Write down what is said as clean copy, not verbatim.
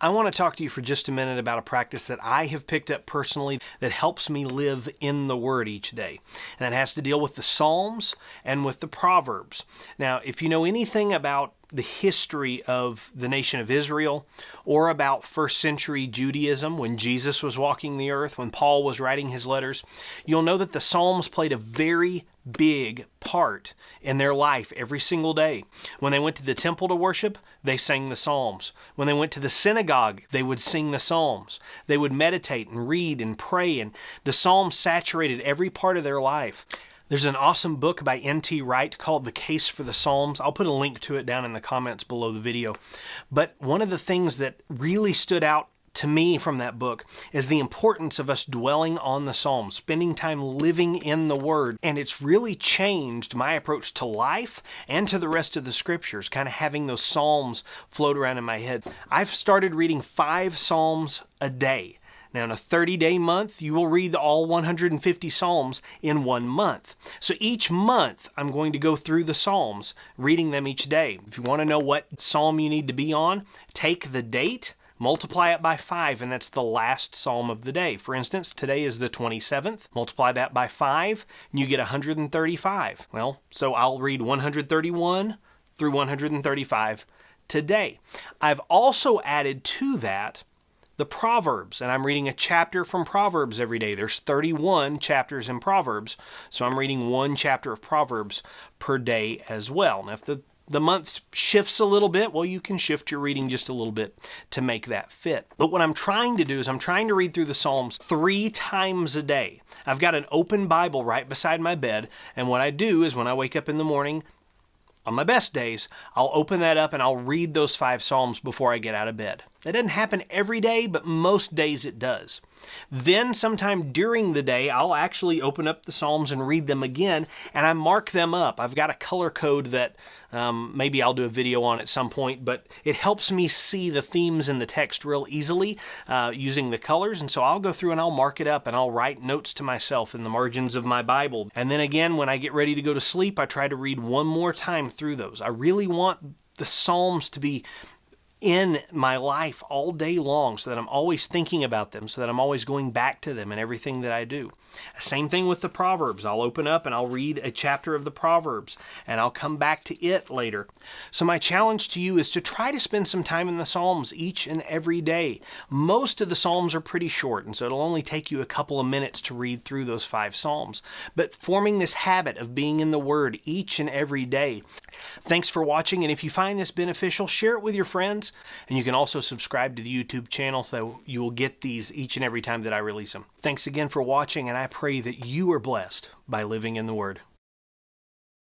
I want to talk to you for just a minute about a practice that I have picked up personally that helps me live in the Word each day. And it has to deal with the Psalms and with the Proverbs. Now, if you know anything about the history of the nation of Israel or about first century Judaism when Jesus was walking the earth, when Paul was writing his letters, you'll know that the Psalms played a very big part in their life every single day. When they went to the temple to worship, they sang the Psalms. When they went to the synagogue, they would sing the Psalms. They would meditate and read and pray, and the Psalms saturated every part of their life. There's an awesome book by N.T. Wright called The Case for the Psalms. I'll put a link to it down in the comments below the video. But one of the things that really stood out to me from that book is the importance of us dwelling on the Psalms, spending time living in the Word. And it's really changed my approach to life and to the rest of the Scriptures, kind of having those Psalms float around in my head. I've started reading 5 Psalms a day. Now, in a 30-day month, you will read all 150 Psalms in 1 month. So each month, I'm going to go through the Psalms, reading them each day. If you want to know what Psalm you need to be on, take the date, multiply it by 5, and that's the last Psalm of the day. For instance, today is the 27th. Multiply that by 5, and you get 135. Well, so I'll read 131 through 135 today. I've also added to that the Proverbs, and I'm reading a chapter from Proverbs every day. There's 31 chapters in Proverbs, so I'm reading 1 chapter of Proverbs per day as well. Now, if the month shifts a little bit, well, you can shift your reading just a little bit to make that fit. But what I'm trying to do is I'm trying to read through the Psalms 3 times a day. I've got an open Bible right beside my bed, and what I do is when I wake up in the morning, on my best days, I'll open that up and I'll read those 5 Psalms before I get out of bed. That doesn't happen every day, but most days it does. Then sometime during the day, I'll actually open up the Psalms and read them again, and I mark them up. I've got a color code that maybe I'll do a video on at some point, but it helps me see the themes in the text real easily using the colors, and so I'll go through and I'll mark it up and I'll write notes to myself in the margins of my Bible. And then again, when I get ready to go to sleep, I try to read one more time through those. I really want the Psalms to be in my life all day long so that I'm always thinking about them, so that I'm always going back to them in everything that I do. Same thing with the Proverbs. I'll open up and I'll read a chapter of the Proverbs and I'll come back to it later. So my challenge to you is to try to spend some time in the Psalms each and every day. Most of the Psalms are pretty short, and so it'll only take you a couple of minutes to read through those 5 Psalms. But forming this habit of being in the Word each and every day. Thanks for watching, and if you find this beneficial, share it with your friends. And you can also subscribe to the YouTube channel so you will get these each and every time that I release them. Thanks again for watching, and I pray that you are blessed by living in the Word.